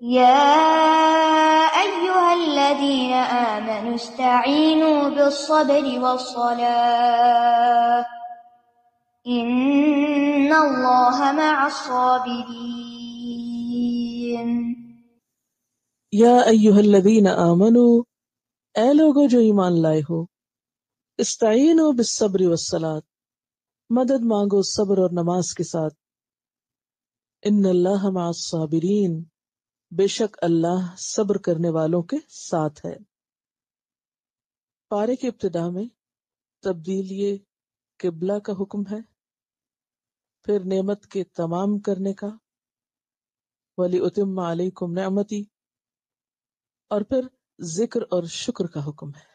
يا أيها الذين آمنوا استعينوا بالصبر والصلاة إن الله مع الصابرين۔ یا ایھا الذین آمنوا، اے لوگو جو ایمان لائے ہو، استعینوا بالصبر والصلاۃ، مدد مانگو صبر اور نماز کے ساتھ، ان اللہ مع الصابرین، بے شک اللہ صبر کرنے والوں کے ساتھ ہے۔ پارے کی ابتدا میں تبدیلی قبلہ کا حکم ہے، پھر نعمت کے تمام کرنے کا، وَلِأُتِمَّ عَلَيْكُمْ نِعْمَتِي، اور پھر ذکر اور شکر کا حکم ہے۔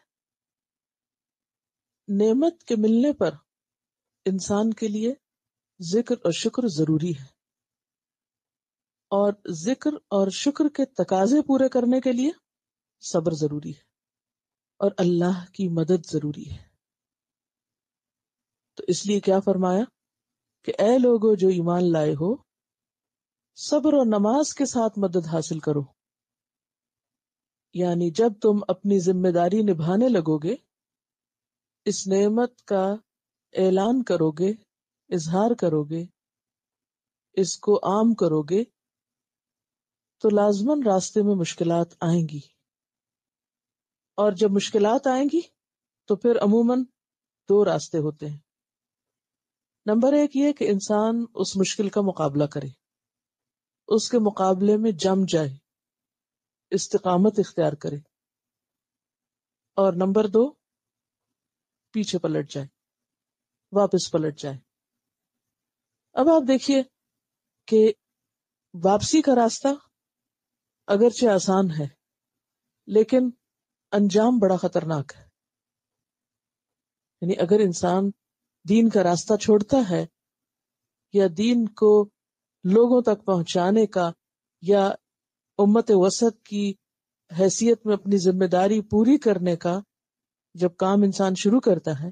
نعمت کے ملنے پر انسان کے لیے ذکر اور شکر ضروری ہے، اور ذکر اور شکر کے تقاضے پورے کرنے کے لیے صبر ضروری ہے اور اللہ کی مدد ضروری ہے۔ تو اس لیے کیا فرمایا کہ اے لوگو جو ایمان لائے ہو، صبر اور نماز کے ساتھ مدد حاصل کرو، یعنی جب تم اپنی ذمہ داری نبھانے لگو گے، اس نعمت کا اعلان کرو گے، اظہار کرو گے، اس کو عام کرو گے، تو لازماً راستے میں مشکلات آئیں گی، اور جب مشکلات آئیں گی تو پھر عموماً دو راستے ہوتے ہیں۔ نمبر ایک یہ کہ انسان اس مشکل کا مقابلہ کرے، اس کے مقابلے میں جم جائے، استقامت اختیار کرے، اور نمبر دو پیچھے پلٹ جائے، واپس پلٹ جائے۔ اب آپ دیکھیے کہ واپسی کا راستہ اگرچہ آسان ہے لیکن انجام بڑا خطرناک ہے۔ یعنی اگر انسان دین کا راستہ چھوڑتا ہے، یا دین کو لوگوں تک پہنچانے کا یا امت وسط کی حیثیت میں اپنی ذمہ داری پوری کرنے کا جب کام انسان شروع کرتا ہے،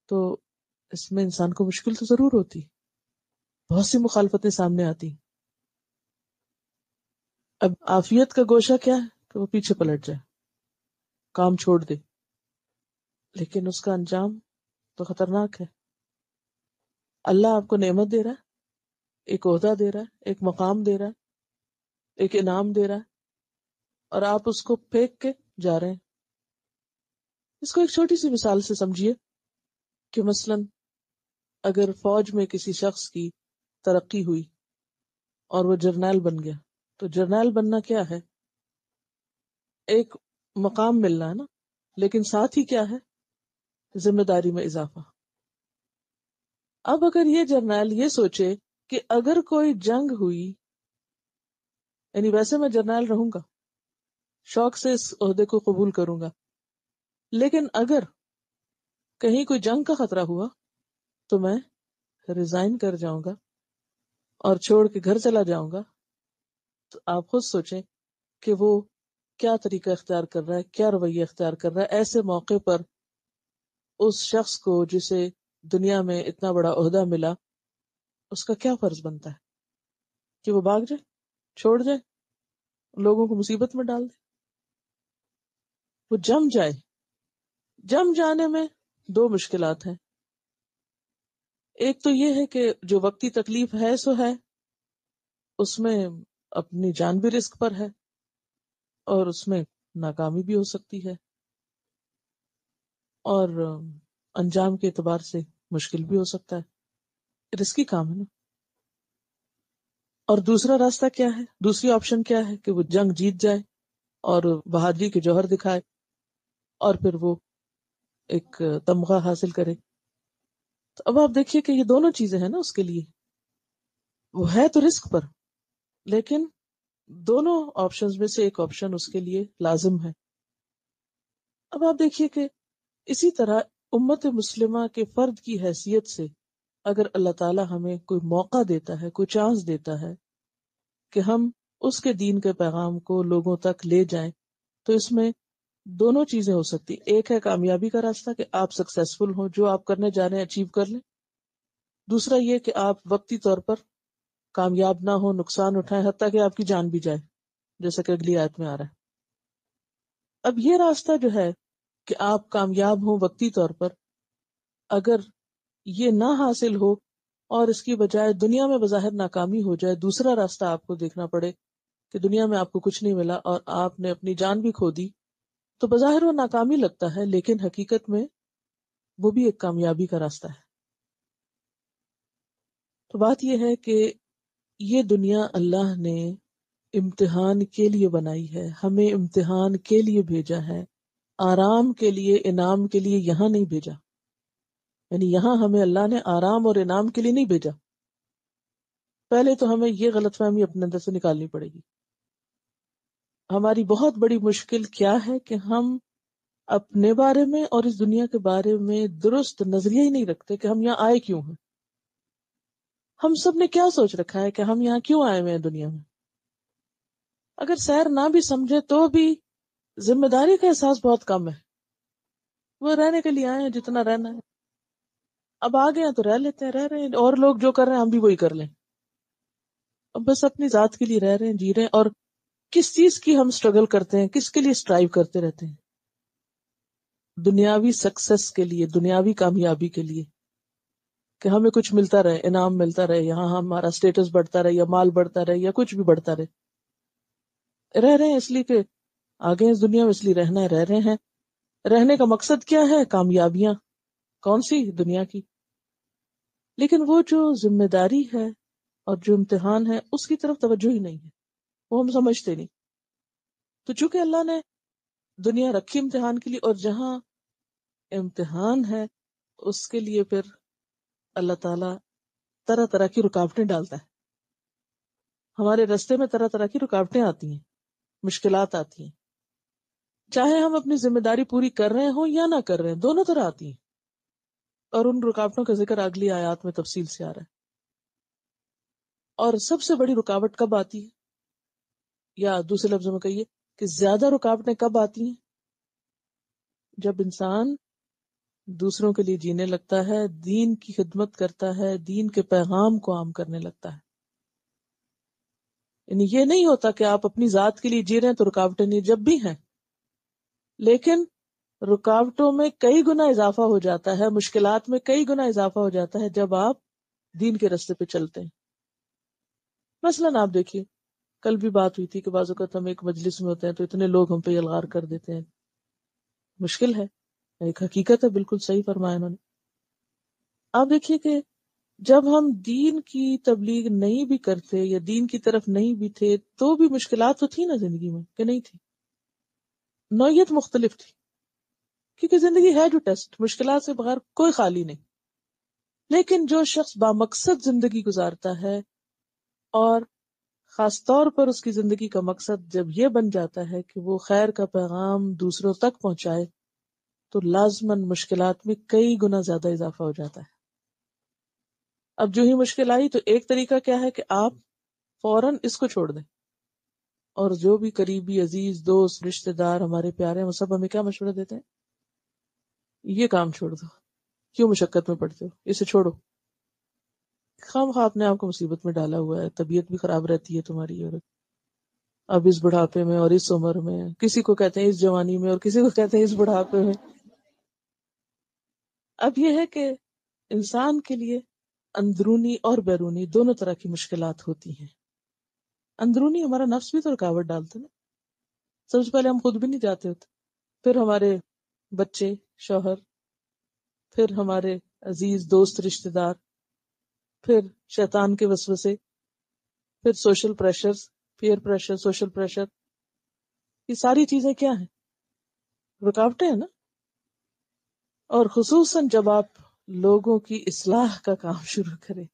تو اس میں انسان کو مشکل تو ضرور ہوتی، بہت سی مخالفتیں سامنے آتی۔ اب عافیت کا گوشہ کیا ہے کہ وہ پیچھے پلٹ جائے، کام چھوڑ دے، لیکن اس کا انجام تو خطرناک ہے۔ اللہ آپ کو نعمت دے رہا ہے، ایک عہدہ دے رہا ہے، ایک مقام دے رہا ہے، ایک انعام دے رہا ہے، اور آپ اس کو پھینک کے جا رہے ہیں۔ اس کو ایک چھوٹی سی مثال سے سمجھیے کہ مثلاً اگر فوج میں کسی شخص کی ترقی ہوئی اور وہ جرنیل بن گیا، تو جرنیل بننا کیا ہے؟ ایک مقام ملنا ہے نا، لیکن ساتھ ہی کیا ہے؟ ذمہ داری میں اضافہ۔ اب اگر یہ جرنیل یہ سوچے کہ اگر کوئی جنگ ہوئی، یعنی ویسے میں جرنیل رہوں گا، شوق سے اس عہدے کو قبول کروں گا، لیکن اگر کہیں کوئی جنگ کا خطرہ ہوا تو میں ریزائن کر جاؤں گا اور چھوڑ کے گھر چلا جاؤں گا، تو آپ خود سوچیں کہ وہ کیا طریقہ اختیار کر رہا ہے، کیا رویہ اختیار کر رہا ہے۔ ایسے موقع پر اس شخص کو جسے دنیا میں اتنا بڑا عہدہ ملا، اس کا کیا فرض بنتا ہے کہ وہ بھاگ جائے، چھوڑ جائے، لوگوں کو مصیبت میں ڈال دے؟ وہ جم جائے۔ جم جانے میں دو مشکلات ہیں۔ ایک تو یہ ہے کہ جو وقتی تکلیف ہے سو ہے، اس میں اپنی جان بھی رسک پر ہے، اور اس میں ناکامی بھی ہو سکتی ہے، اور انجام کے اعتبار سے مشکل بھی ہو سکتا ہے، رسکی کام ہے نا۔ اور دوسرا راستہ کیا ہے، دوسری آپشن کیا ہے کہ وہ جنگ جیت جائے اور بہادری کے جوہر دکھائے، اور پھر وہ ایک تمغہ حاصل کرے۔ تو اب آپ دیکھیے کہ یہ دونوں چیزیں ہیں نا اس کے لیے، وہ ہے تو رسک پر، لیکن دونوں آپشنز میں سے ایک آپشن اس کے لیے لازم ہے۔ اب آپ دیکھیے کہ اسی طرح امت مسلمہ کے فرد کی حیثیت سے اگر اللہ تعالی ہمیں کوئی موقع دیتا ہے، کوئی چانس دیتا ہے کہ ہم اس کے دین کے پیغام کو لوگوں تک لے جائیں، تو اس میں دونوں چیزیں ہو سکتی۔ ایک ہے کامیابی کا راستہ کہ آپ سکسیسفل ہوں، جو آپ کرنے جا رہے ہیں اچیو کر لیں۔ دوسرا یہ کہ آپ وقتی طور پر کامیاب نہ ہو، نقصان اٹھائیں، حتیٰ کہ آپ کی جان بھی جائے۔ جیسا کہ اگلی آیت میں آ رہا ہے. اب یہ راستہ جو ہے کہ آپ کامیاب ہوں وقتی طور پر، اگر یہ نہ حاصل ہو اور اس کی بجائے دنیا میں بظاہر ناکامی ہو جائے، دوسرا راستہ آپ کو دیکھنا پڑے کہ دنیا میں آپ کو کچھ نہیں ملا اور آپ نے اپنی جان بھی کھو دی، تو بظاہر وہ ناکامی لگتا ہے، لیکن حقیقت میں وہ بھی ایک کامیابی کا راستہ ہے. تو بات یہ ہے کہ یہ دنیا اللہ نے امتحان کے لیے بنائی ہے، ہمیں امتحان کے لیے بھیجا ہے، آرام کے لیے، انعام کے لیے یہاں نہیں بھیجا. یعنی یہاں ہمیں اللہ نے آرام اور انعام کے لیے نہیں بھیجا. پہلے تو ہمیں یہ غلط فہمی اپنے اندر سے نکالنی پڑے گی. ہماری بہت بڑی مشکل کیا ہے کہ ہم اپنے بارے میں اور اس دنیا کے بارے میں درست نظریہ ہی نہیں رکھتے کہ ہم یہاں آئے کیوں ہیں. ہم سب نے کیا سوچ رکھا ہے کہ ہم یہاں کیوں آئے ہوئے ہیں دنیا میں. اگر سیر نہ بھی سمجھے تو بھی ذمہ داری کا احساس بہت کم ہے. وہ رہنے کے لیے آئے ہیں جتنا رہنا ہے، اب آ گئے ہیں تو رہ لیتے ہیں، رہ رہے ہیں، اور لوگ جو کر رہے ہیں ہم بھی وہی کر لیں. اب بس اپنی ذات کے لیے رہ رہے ہیں، جی رہے ہیں. اور کس چیز کی ہم سٹرگل کرتے ہیں، کس کے لیے سٹرائیو کرتے رہتے ہیں؟ دنیاوی سکسس کے لیے، دنیاوی کامیابی کے لیے، کہ ہمیں کچھ ملتا رہے، انعام ملتا رہے، یہاں ہمارا سٹیٹس بڑھتا رہے یا مال بڑھتا رہے یا کچھ بھی بڑھتا رہے. رہ رہے ہیں اس لیے کہ آگے اس دنیا میں، اس لیے رہنا ہے، رہ رہے ہیں. رہنے کا مقصد کیا ہے؟ کامیابیاں. کون سی؟ دنیا کی. لیکن وہ جو ذمہ داری ہے اور جو امتحان ہے اس کی طرف توجہ ہی نہیں ہے، وہ ہم سمجھتے نہیں. تو چونکہ اللہ نے دنیا رکھی امتحان کے لیے، اور جہاں امتحان ہے اس کے لیے پھر اللہ تعالیٰ طرح طرح کی رکاوٹیں ڈالتا ہے. ہمارے راستے میں طرح طرح کی رکاوٹیں آتی ہیں، مشکلات آتی ہیں، چاہے ہم اپنی ذمہ داری پوری کر رہے ہوں یا نہ کر رہے ہیں، دونوں طرح آتی ہیں. اور ان رکاوٹوں کا ذکر اگلی آیات میں تفصیل سے آ رہا ہے. اور سب سے بڑی رکاوٹ کب آتی ہے، یا دوسرے لفظوں میں کہیے کہ زیادہ رکاوٹیں کب آتی ہیں؟ جب انسان دوسروں کے لیے جینے لگتا ہے، دین کی خدمت کرتا ہے، دین کے پیغام کو عام کرنے لگتا ہے. یعنی یہ نہیں ہوتا کہ آپ اپنی ذات کے لیے جی رہے ہیں تو رکاوٹیں نہیں، جب بھی ہیں، لیکن رکاوٹوں میں کئی گنا اضافہ ہو جاتا ہے، مشکلات میں کئی گنا اضافہ ہو جاتا ہے جب آپ دین کے راستے پہ چلتے ہیں. مثلاً آپ دیکھیے، کل بھی بات ہوئی تھی کہ بعض اوقات ہم ایک مجلس میں ہوتے ہیں تو اتنے لوگ ہم پہ الغار کر دیتے ہیں. مشکل ہے، ایک حقیقت ہے، بالکل صحیح فرمایا انہوں نے. آپ دیکھیے کہ جب ہم دین کی تبلیغ نہیں بھی کرتے یا دین کی طرف نہیں بھی تھے تو بھی مشکلات تو تھی نا زندگی میں، کہ نہیں تھی؟ نوعیت مختلف تھی، کیونکہ زندگی ہے جو ٹیسٹ، مشکلات سے بغیر کوئی خالی نہیں. لیکن جو شخص بامقصد زندگی گزارتا ہے، اور خاص طور پر اس کی زندگی کا مقصد جب یہ بن جاتا ہے کہ وہ خیر کا پیغام دوسروں تک پہنچائے، تو لازماً مشکلات میں کئی گنا زیادہ اضافہ ہو جاتا ہے. اب جو ہی مشکل آئی تو ایک طریقہ کیا ہے کہ آپ فوراً اس کو چھوڑ دیں. اور جو بھی قریبی، عزیز، دوست، رشتہ دار ہمارے پیارے ہیں، وہ سب ہمیں کیا مشورہ دیتے ہیں؟ یہ کام چھوڑ دو، کیوں مشقت میں پڑتے ہو، اسے چھوڑو. خواہ آپ نے آپ کو مصیبت میں ڈالا ہوا ہے، طبیعت بھی خراب رہتی ہے تمہاری، اور اب اس بڑھاپے میں اور اس عمر میں، کسی کو کہتے ہیں اس جوانی میں اور کسی کو کہتے ہیں اس بڑھاپے میں. اب یہ ہے کہ انسان کے لیے اندرونی اور بیرونی دونوں طرح کی مشکلات ہوتی ہیں. اندرونی ہمارا نفس بھی تو رکاوٹ ڈالتا ہے نا. سب سے پہلے ہم خود بھی نہیں جاتے ہوتے، پھر ہمارے بچے، شوہر، پھر ہمارے عزیز دوست رشتہ دار، پھر شیطان کے وسوسے، پھر social pressure, peer pressure, social pressure. یہ ساری چیزیں کیا ہیں؟ رکاوٹیں ہیں نا. اور خصوصاً جب آپ لوگوں کی اصلاح کا کام شروع کریں،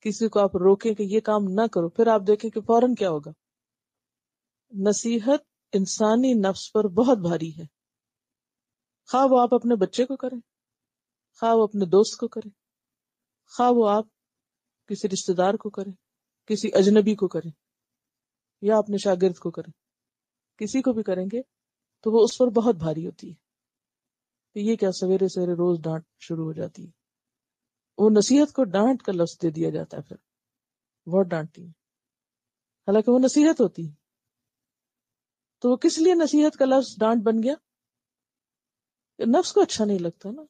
کسی کو آپ روکیں کہ یہ کام نہ کرو، پھر آپ دیکھیں کہ فوراً کیا ہوگا. نصیحت انسانی نفس پر بہت بھاری ہے، خواہ وہ آپ اپنے بچے کو کریں، خواہ وہ اپنے دوست کو کریں، خواہ وہ آپ کسی رشتہ دار کو کریں، کسی اجنبی کو کریں، یا اپنے شاگرد کو کریں، کسی کو بھی کریں گے تو وہ اس پر بہت بھاری ہوتی ہے. کہ یہ کیا سویرے سویرے روز ڈانٹ شروع ہو جاتی ہے. وہ نصیحت کو ڈانٹ کا لفظ دے دیا جاتا ہے، پھر بہت ڈانٹتی ہے، حالانکہ وہ نصیحت ہوتی ہے. تو وہ کس لیے نصیحت کا لفظ ڈانٹ بن گیا؟ نفس کو اچھا نہیں لگتا نا.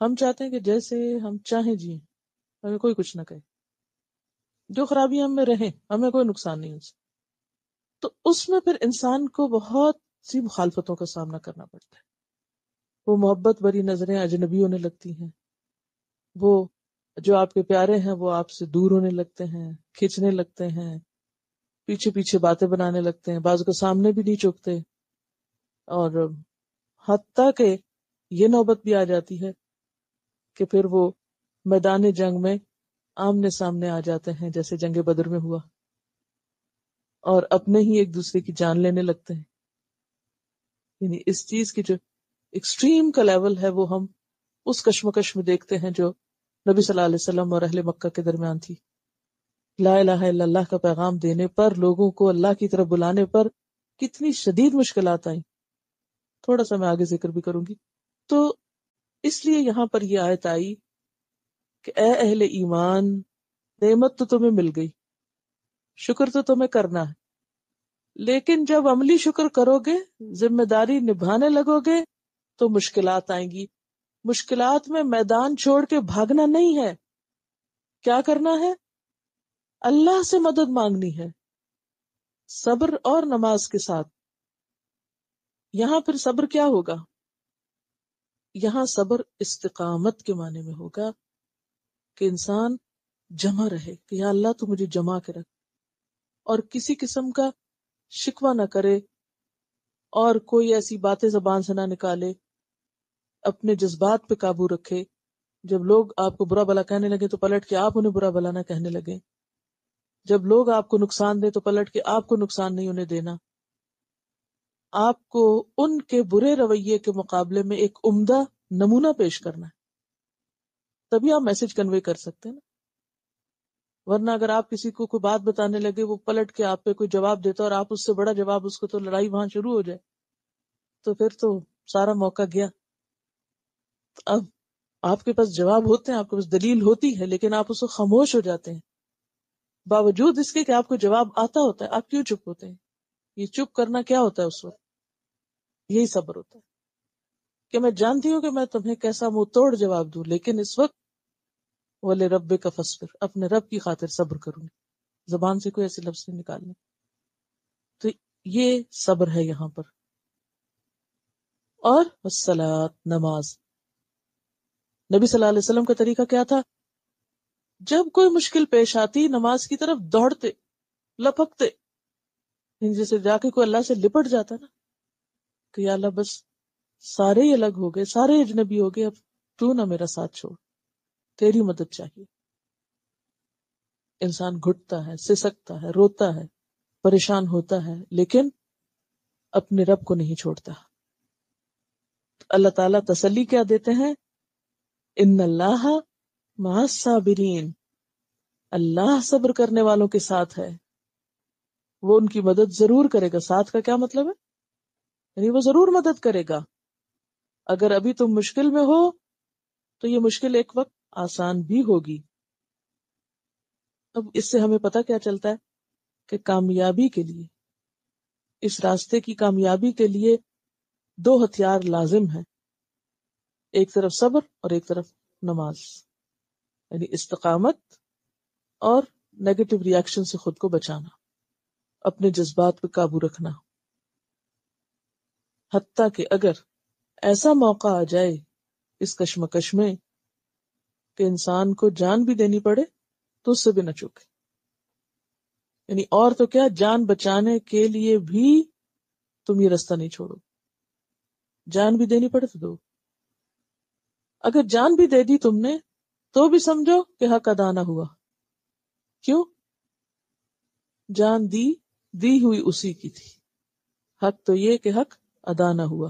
ہم چاہتے ہیں کہ جیسے ہم چاہیں جییں، ہمیں کوئی کچھ نہ کہے، جو خرابی ہم میں رہیں ہمیں کوئی نقصان نہیں ہو سکتا. تو اس میں پھر انسان کو بہت سی مخالفتوں کا سامنا کرنا پڑتا ہے. وہ محبت بری نظریں اجنبی ہونے لگتی ہیں، وہ جو آپ کے پیارے ہیں وہ آپ سے دور ہونے لگتے ہیں، کھینچنے لگتے ہیں، پیچھے پیچھے باتیں بنانے لگتے ہیں، بعض کو سامنے بھی نہیں چکتے. اور حتیٰ کہ یہ نوبت بھی آ جاتی ہے کہ پھر وہ میدان جنگ میں آمنے سامنے آ جاتے ہیں، جیسے جنگ بدر میں ہوا، اور اپنے ہی ایک دوسرے کی جان لینے لگتے ہیں. یعنی اس چیز کی جو ایکسٹریم کا لیول ہے وہ ہم اس کشمکش میں دیکھتے ہیں جو نبی صلی اللہ علیہ وسلم اور اہل مکہ کے درمیان تھی. لا الہ الا اللہ کا پیغام دینے پر، لوگوں کو اللہ کی طرف بلانے پر کتنی شدید مشکلات آئیں. تھوڑا سا میں آگے ذکر بھی کروں گی. تو اس لیے یہاں پر یہ آیت آئی کہ اے اہل ایمان، نعمت تو تمہیں مل گئی، شکر تو تمہیں کرنا ہے، لیکن جب عملی شکر کرو گے، ذمہ داری نبھانے لگو گے تو مشکلات آئیں گی. مشکلات میں میدان چھوڑ کے بھاگنا نہیں ہے. کیا کرنا ہے؟ اللہ سے مدد مانگنی ہے، صبر اور نماز کے ساتھ. یہاں پھر صبر کیا ہوگا؟ یہاں صبر استقامت کے معنی میں ہوگا کہ انسان جمع رہے، کہ یا اللہ تو مجھے جمع کے رکھ، اور کسی قسم کا شکوہ نہ کرے، اور کوئی ایسی باتیں زبان سے نہ نکالے، اپنے جذبات پہ قابو رکھے. جب لوگ آپ کو برا بھلا کہنے لگے تو پلٹ کے آپ انہیں برا بھلا نہ کہنے لگے. جب لوگ آپ کو نقصان دے تو پلٹ کے آپ کو نقصان نہیں انہیں دینا. آپ کو ان کے برے رویے کے مقابلے میں ایک عمدہ نمونہ پیش کرنا ہے، تبھی آپ میسج کنوے کر سکتے ہیں نا. ورنہ اگر آپ کسی کو کوئی بات بتانے لگے، وہ پلٹ کے آپ پہ کوئی جواب دیتا اور آپ اس سے بڑا جواب اس کو، تو لڑائی وہاں شروع ہو جائے، تو پھر تو سارا موقع گیا. اب آپ کے پاس جواب ہوتے ہیں، آپ کے پاس دلیل ہوتی ہے، لیکن آپ اس کو خاموش ہو جاتے ہیں. باوجود اس کے کہ آپ کو جواب آتا ہوتا ہے، آپ کیوں چپ ہوتے ہیں؟ یہ چپ کرنا کیا ہوتا ہے اس وقت؟ یہی صبر ہوتا ہے کہ میں جانتی ہوں کہ میں تمہیں کیسا منہ توڑ جواب دوں، لیکن اس وقت وَلِرَبِّكَ فَاصْبِرْ، اپنے رب کی خاطر صبر کروں گی. زبان سے کوئی ایسے لفظ نہیں نکالنے. تو یہ صبر ہے یہاں پر. اور والصلاۃ، نماز. نبی صلی اللہ علیہ وسلم کا طریقہ کیا تھا؟ جب کوئی مشکل پیش آتی، نماز کی طرف دوڑتے، لپکتے، جیسے جا کے کوئی اللہ سے لپٹ جاتا نا کہ یا اللہ بس سارے ہی الگ ہو گئے، سارے اجنبی ہو گئے، اب تو نہ میرا ساتھ چھوڑ، تیری مدد چاہیے. انسان گھٹتا ہے، سسکتا ہے، روتا ہے، پریشان ہوتا ہے، لیکن اپنے رب کو نہیں چھوڑتا. اللہ تعالیٰ تسلی کیا دیتے ہیں؟ ان اللہ مع الصابرین، اللہ صبر کرنے والوں کے ساتھ ہے، وہ ان کی مدد ضرور کرے گا. ساتھ کا کیا مطلب ہے؟ یعنی وہ ضرور مدد کرے گا. اگر ابھی تم مشکل میں ہو تو یہ مشکل ایک وقت آسان بھی ہوگی. اب اس سے ہمیں پتہ کیا چلتا ہے کہ کامیابی کے لیے، اس راستے کی کامیابی کے لیے 2 ہتھیار لازم ہیں، ایک طرف صبر اور ایک طرف نماز. یعنی استقامت اور نیگیٹو ری ایکشن سے خود کو بچانا، اپنے جذبات پہ قابو رکھنا. حتیٰ کہ اگر ایسا موقع آ جائے اس کشمکش میں کہ انسان کو جان بھی دینی پڑے تو اس سے بھی نہ چوکے. یعنی اور تو کیا، جان بچانے کے لیے بھی تم یہ راستہ نہیں چھوڑو. جان بھی دینی پڑے تو دو. اگر جان بھی دے دی تم نے تو بھی سمجھو کہ حق ادا نہ ہوا. کیوں؟ جان دی ہوئی اسی کی تھی. حق تو یہ کہ حق ادا نہ ہوا.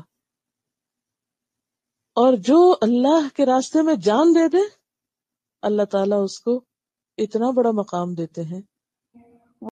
اور جو اللہ کے راستے میں جان دے دے، اللہ تعالیٰ اس کو اتنا بڑا مقام دیتے ہیں